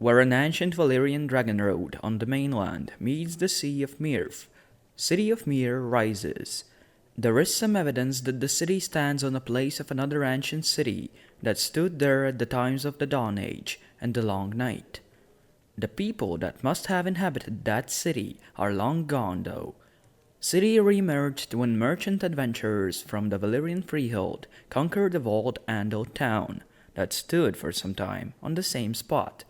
where an ancient Valyrian dragon road on the mainland meets the Sea of Mirth. City of Mir rises. There is some evidence that the city stands on a place of another ancient city that stood there at the times of the Dawn Age and the Long Night. The people that must have inhabited that city are long gone, though. City re-emerged when merchant adventurers from the Valyrian freehold conquered the walled Andal town that stood for some time on the same spot.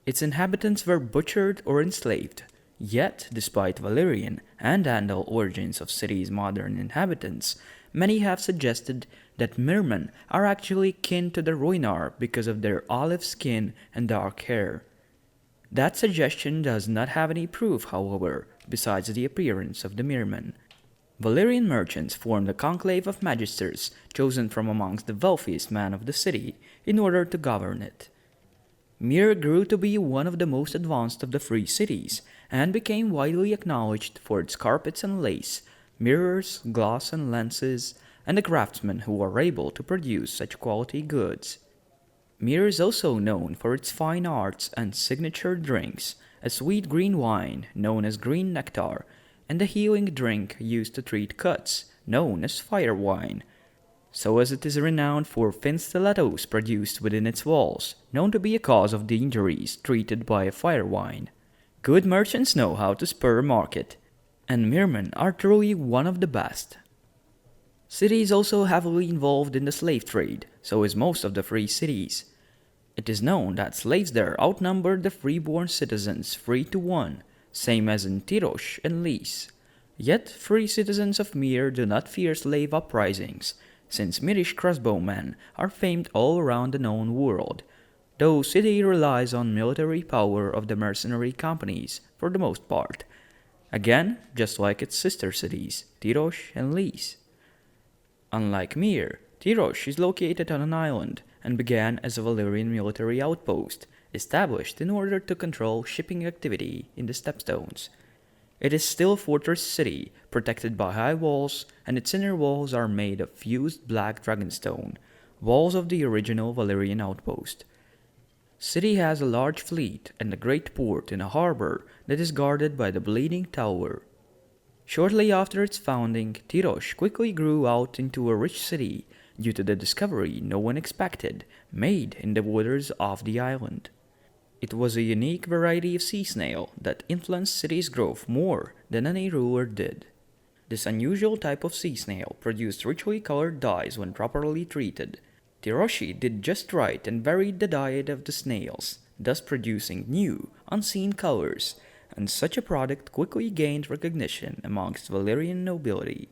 Its inhabitants were butchered or enslaved, yet despite Valyrian and Andal origins of city's modern inhabitants, many have suggested that Mirmen are actually kin to the Rhoynar because of their olive skin and dark hair. That suggestion does not have any proof, however, besides the appearance of the Mirmen. Valyrian merchants formed a conclave of magisters chosen from amongst the wealthiest men of the city in order to govern it. Mir grew to be one of the most advanced of the free cities, and became widely acknowledged for its carpets and lace, mirrors, glass and lenses, and the craftsmen who are able to produce such quality goods. Mir is also known for its fine arts and signature drinks, a sweet green wine known as green nectar, and a healing drink used to treat cuts, known as fire wine, so as it is renowned for thin stilettos produced within its walls, known to be a cause of the injuries treated by a fire wine. Good merchants know how to spur a market, and Mirmen are truly one of the best. City is also heavily involved in the slave trade, so is most of the free cities. It is known that slaves there outnumber the freeborn citizens 3-1, same as in Tyrosh and Lys. Yet free citizens of Mir do not fear slave uprisings, since Mirish crossbowmen are famed all around the known world, though city relies on military power of the mercenary companies for the most part. Again, just like its sister cities, Tyrosh and Lys. Unlike Mir, Tyrosh is located on an island and began as a Valyrian military outpost, established in order to control shipping activity in the Stepstones. It is still a fortress city, protected by high walls, and its inner walls are made of fused black dragonstone, walls of the original Valyrian outpost. City has a large fleet and a great port in a harbor that is guarded by the Bleeding Tower. Shortly after its founding, Tyrosh quickly grew out into a rich city due to the discovery no one expected made in the waters of the island. It was a unique variety of sea snail that influenced city's growth more than any ruler did. This unusual type of sea snail produced richly colored dyes when properly treated. Tyroshi did just right and varied the diet of the snails, thus producing new, unseen colors, and such a product quickly gained recognition amongst Valyrian nobility.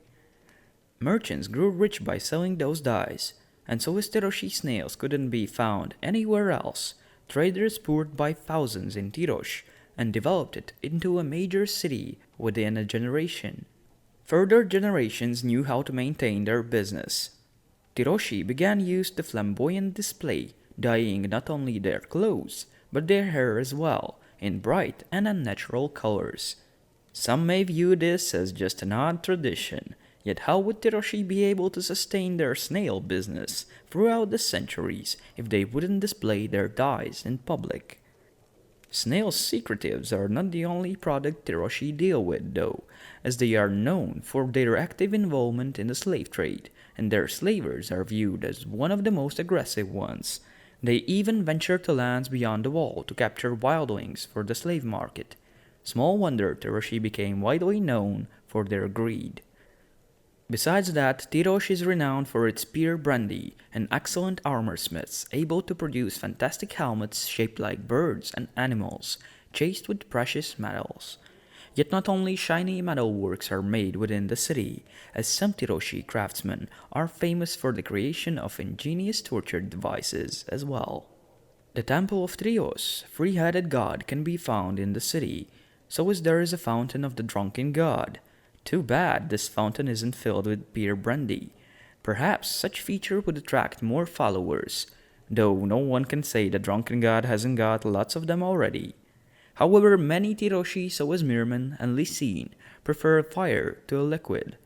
Merchants grew rich by selling those dyes, and so as Tyroshi snails couldn't be found anywhere else, traders poured by thousands in Tyrosh and developed it into a major city within a generation. Further generations knew how to maintain their business. Tyroshi began use the flamboyant display, dyeing not only their clothes, but their hair as well, in bright and unnatural colors. Some may view this as just an odd tradition, yet how would Tyroshi be able to sustain their snail business throughout the centuries if they wouldn't display their dyes in public? Snail secretives are not the only product Tyroshi deal with, though, as they are known for their active involvement in the slave trade, and their slavers are viewed as one of the most aggressive ones. They even venture to lands beyond the wall to capture wildlings for the slave market. Small wonder Tyroshi became widely known for their greed. Besides that, Tyrosh is renowned for its spear brandy and excellent armorsmiths able to produce fantastic helmets shaped like birds and animals, chased with precious metals. Yet not only shiny metalworks are made within the city, as some Tyroshi craftsmen are famous for the creation of ingenious torture devices as well. The temple of Trios, three-headed god, can be found in the city, so as there is a fountain of the drunken god. Too bad this fountain isn't filled with beer brandy. Perhaps such feature would attract more followers, though no one can say the drunken god hasn't got lots of them already. However, many Tyroshi, so as Mirmen and Lysine, prefer fire to a liquid.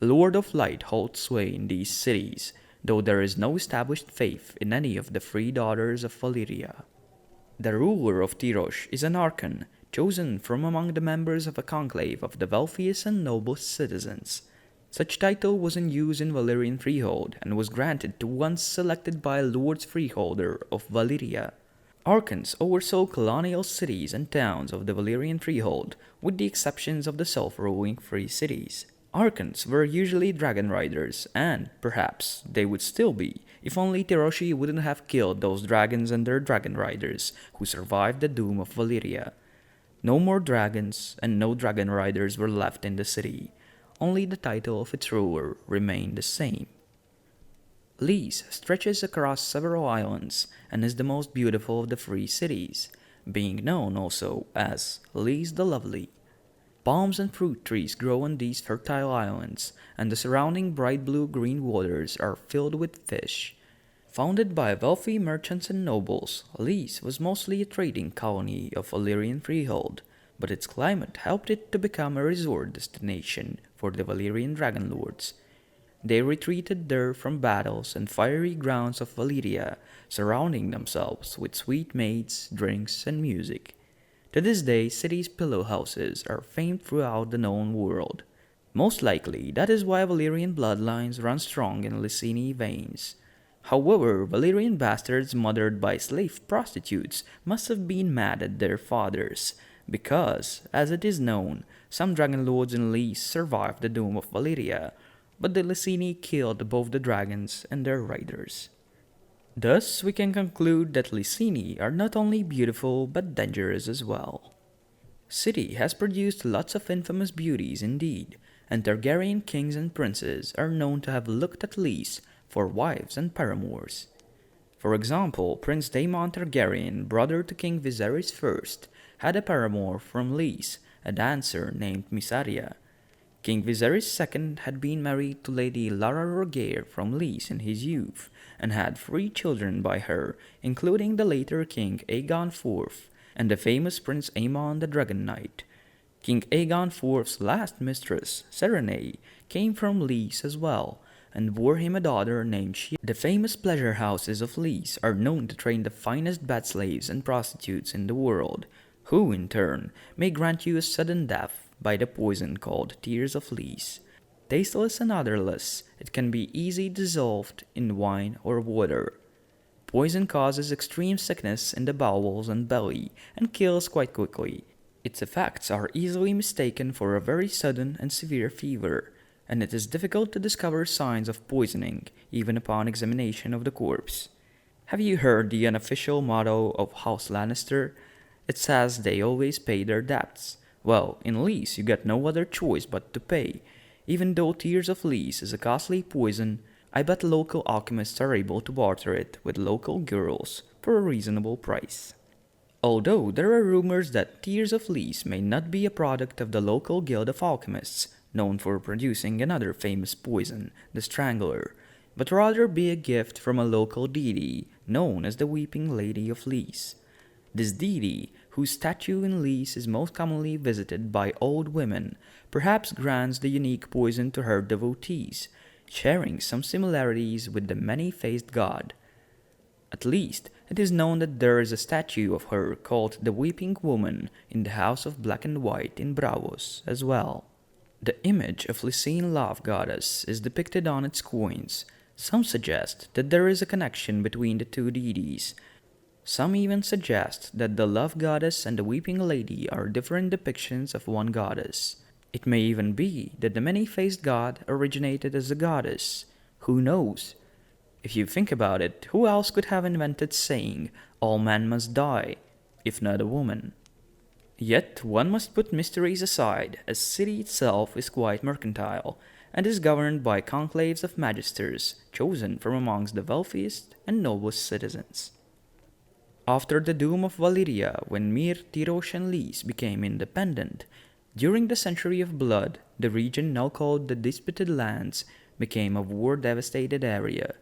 Lord of Light holds sway in these cities, though there is no established faith in any of the free daughters of Valyria. The ruler of Tyrosh is an archon, chosen from among the members of a conclave of the wealthiest and noblest citizens. Such title was in use in Valyrian freehold and was granted to one selected by a lord's freeholder of Valyria. Archons oversaw colonial cities and towns of the Valyrian freehold, with the exceptions of the self-ruling free cities. Archons were usually dragon riders, and, perhaps, they would still be, if only Tyroshi wouldn't have killed those dragons and their dragon riders who survived the doom of Valyria. No more dragons and no dragon riders were left in the city. Only the title of its ruler remained the same. Lys stretches across several islands and is the most beautiful of the free cities, being known also as Lys the Lovely. Palms and fruit trees grow on these fertile islands, and the surrounding bright blue-green waters are filled with fish. Founded by wealthy merchants and nobles, Lys was mostly a trading colony of Valyrian freehold, but its climate helped it to become a resort destination for the Valyrian dragon lords. They retreated there from battles and fiery grounds of Valyria, surrounding themselves with sweet maids, drinks, and music. To this day, cities' pillow houses are famed throughout the known world. Most likely, that is why Valyrian bloodlines run strong in Lysini veins. However, Valyrian bastards mothered by slave prostitutes must have been mad at their fathers, because, as it is known, some dragon lords in Lys survived the doom of Valyria, but the Lysini killed both the dragons and their riders. Thus, we can conclude that Lysini are not only beautiful but dangerous as well. City has produced lots of infamous beauties indeed, and Targaryen kings and princes are known to have looked at Lys for wives and paramours. For example, Prince Daemon Targaryen, brother to King Viserys I, had a paramour from Lys, a dancer named Mysaria. King Viserys II had been married to Lady Lara Rogaire from Lys in his youth, and had 3 children by her, including the later King Aegon IV and the famous Prince Aemon the Dragon Knight. King Aegon IV's last mistress, Serene, came from Lys as well, and bore him a daughter named Shia. The famous pleasure houses of Lys are known to train the finest bat slaves and prostitutes in the world, who, in turn, may grant you a sudden death by the poison called Tears of Lys. Tasteless and odorless, it can be easily dissolved in wine or water. Poison causes extreme sickness in the bowels and belly and kills quite quickly. Its effects are easily mistaken for a very sudden and severe fever, and it is difficult to discover signs of poisoning even upon examination of the corpse. Have you heard the unofficial motto of House Lannister? It says they always pay their debts. Well, in Lys you get no other choice but to pay. Even though Tears of Lys is a costly poison, I bet local alchemists are able to barter it with local girls for a reasonable price. Although there are rumors that Tears of Lys may not be a product of the local guild of alchemists, known for producing another famous poison, the Strangler, but rather be a gift from a local deity known as the Weeping Lady of Lys. This deity, whose statue in Lys is most commonly visited by old women, perhaps grants the unique poison to her devotees, sharing some similarities with the many-faced god. At least, it is known that there is a statue of her called the Weeping Woman in the House of Black and White in Braavos as well. The image of Lysine love goddess is depicted on its coins. Some suggest that there is a connection between the two deities. Some even suggest that the love goddess and the weeping lady are different depictions of one goddess. It may even be that the many-faced god originated as a goddess. Who knows? If you think about it, who else could have invented saying, "all men must die," if not a woman? Yet one must put mysteries aside, as city itself is quite mercantile, and is governed by conclaves of magisters, chosen from amongst the wealthiest and noblest citizens. After the doom of Valyria, when Myr, Tyrosh, and Lys became independent, during the Century of Blood, the region now called the Disputed Lands became a war-devastated area,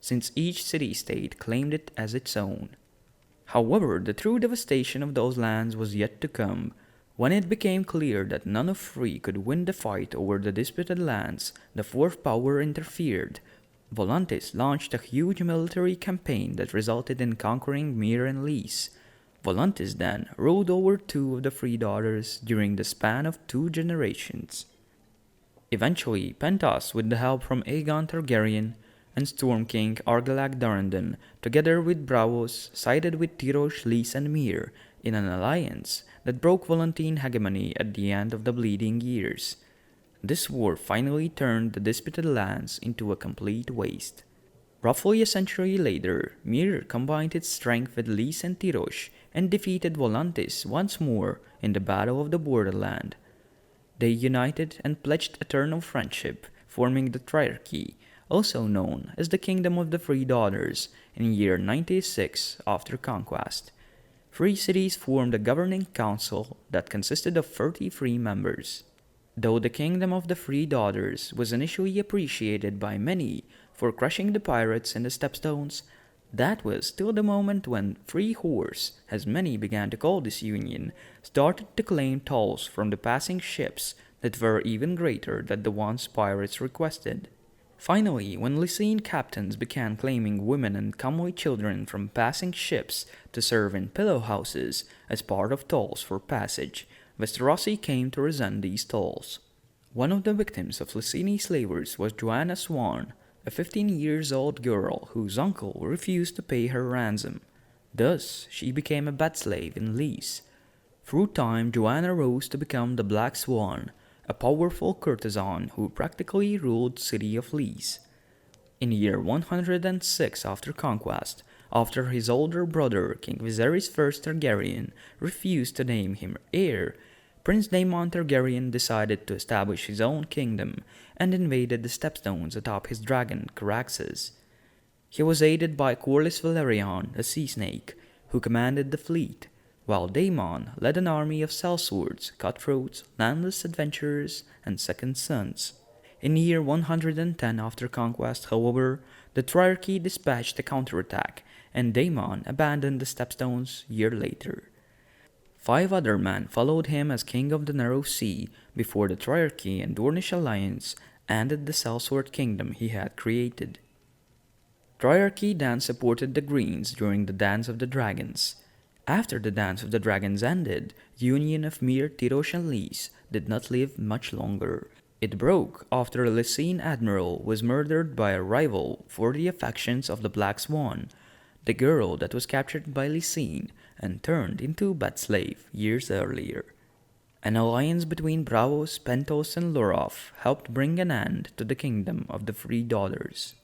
since each city-state claimed it as its own. However, the true devastation of those lands was yet to come. When it became clear that none of three could win the fight over the disputed lands, the fourth power interfered. Volantis launched a huge military campaign that resulted in conquering Myr and Lys. Volantis then ruled over two of the Free Daughters during the span of 2 generations. Eventually, Pentas, with the help from Aegon Targaryen and Storm King Argilac Durrandon, together with Braavos, sided with Tyrosh, Lys, and Myr in an alliance that broke Volantine hegemony at the end of the Bleeding Years. This war finally turned the disputed lands into a complete waste. Roughly a century later, Myr combined its strength with Lys and Tyrosh and defeated Volantis once more in the Battle of the Borderland. They united and pledged eternal friendship, forming the Triarchy, also known as the Kingdom of the Free Daughters, in year 96 after conquest. 3 cities formed a governing council that consisted of 33 members. Though the Kingdom of the Free Daughters was initially appreciated by many for crushing the pirates and the Stepstones, that was still the moment when Free Horse, as many began to call this union, started to claim tolls from the passing ships that were even greater than the ones pirates requested. Finally, when Lysine captains began claiming women and comely children from passing ships to serve in pillow houses as part of tolls for passage, Westerosi came to resent these tolls. One of the victims of Lysine slavers was Joanna Swan, a 15-year-old girl whose uncle refused to pay her ransom. Thus, she became a bed slave in Lys. Through time, Joanna rose to become the Black Swan, a powerful courtesan who practically ruled city of Lys. In year 106 after conquest, after his older brother King Viserys I Targaryen refused to name him heir, Prince Daemon Targaryen decided to establish his own kingdom and invaded the Stepstones atop his dragon Caraxes. He was aided by Corlys Velaryon, a sea snake, who commanded the fleet, while Daemon led an army of sellswords, cutthroats, landless adventurers, and second sons. In year 110 after conquest, however, the Triarchy dispatched a counterattack, and Daemon abandoned the Stepstones year later. 5 other men followed him as king of the Narrow Sea before the Triarchy and Dornish alliance ended the sellsword kingdom he had created. Triarchy then supported the Greens during the Dance of the Dragons. After the Dance of the Dragons ended, the union of Myr, Tyrosh, and Lys did not live much longer. It broke after a Lysine admiral was murdered by a rival for the affections of the Black Swan, the girl that was captured by Lysine and turned into a bed slave years earlier. An alliance between Braavos, Pentos, and Loroth helped bring an end to the Kingdom of the Free Daughters.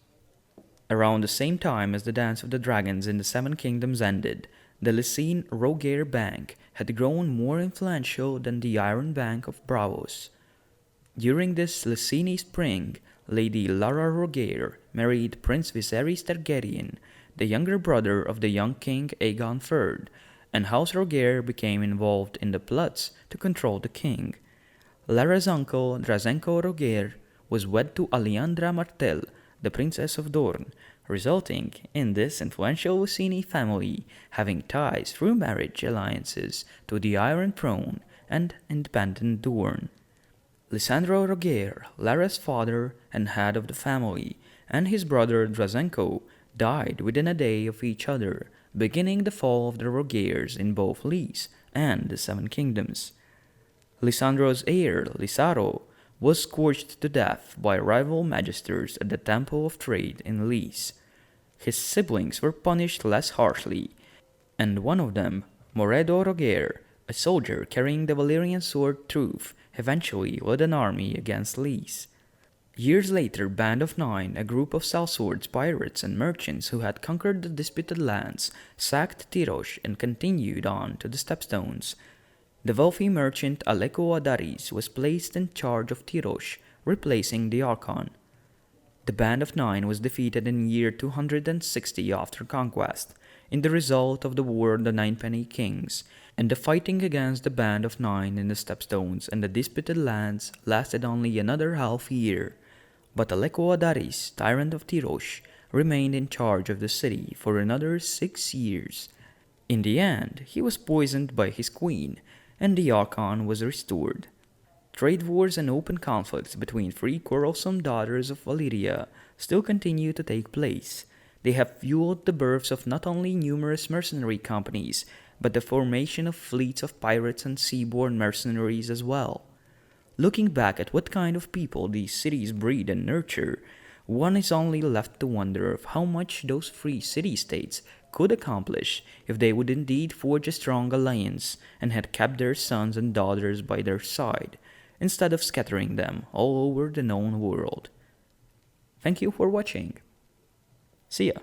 Around the same time as the Dance of the Dragons in the Seven Kingdoms ended, the Lysine Rogaire Bank had grown more influential than the Iron Bank of Braavos. During this Lysine spring, Lady Lara Rogaire married Prince Viserys Targaryen, the younger brother of the young King Aegon III, and House Rogaire became involved in the plots to control the king. Lara's uncle, Drazenko Rogaire, was wed to Alliandra Martell, the Princess of Dorne, resulting in this influential Lysine family having ties through marriage alliances to the Iron Throne and independent Dorne. Lysandro Rogaire, Lara's father and head of the family, and his brother Drazenko died within a day of each other, beginning the fall of the Rogaires in both Lys and the Seven Kingdoms. Lysandro's heir, Lysaro, was scorched to death by rival magisters at the Temple of Trade in Lys. His siblings were punished less harshly, and one of them, Moredo Rogaire, a soldier carrying the Valyrian sword Truth, eventually led an army against Lys. Years later, Band of Nine, a group of sellswords, pirates, and merchants who had conquered the disputed lands, sacked Tyrosh and continued on to the Stepstones. The wealthy merchant Aleko Adaris was placed in charge of Tyrosh, replacing the Archon. The Band of Nine was defeated in year 260 after conquest, in the result of the War of the Ninepenny Kings, and the fighting against the Band of Nine in the Stepstones and the disputed lands lasted only another half year. But Aleko Adaris, tyrant of Tyrosh, remained in charge of the city for another 6 years. In the end, he was poisoned by his queen, and the Archon was restored. Trade wars and open conflicts between 3 quarrelsome daughters of Valyria still continue to take place. They have fueled the births of not only numerous mercenary companies, but the formation of fleets of pirates and seaborne mercenaries as well. Looking back at what kind of people these cities breed and nurture, one is only left to wonder of how much those free city-states could accomplish if they would indeed forge a strong alliance and had kept their sons and daughters by their side, instead of scattering them all over the known world. Thank you for watching. See ya.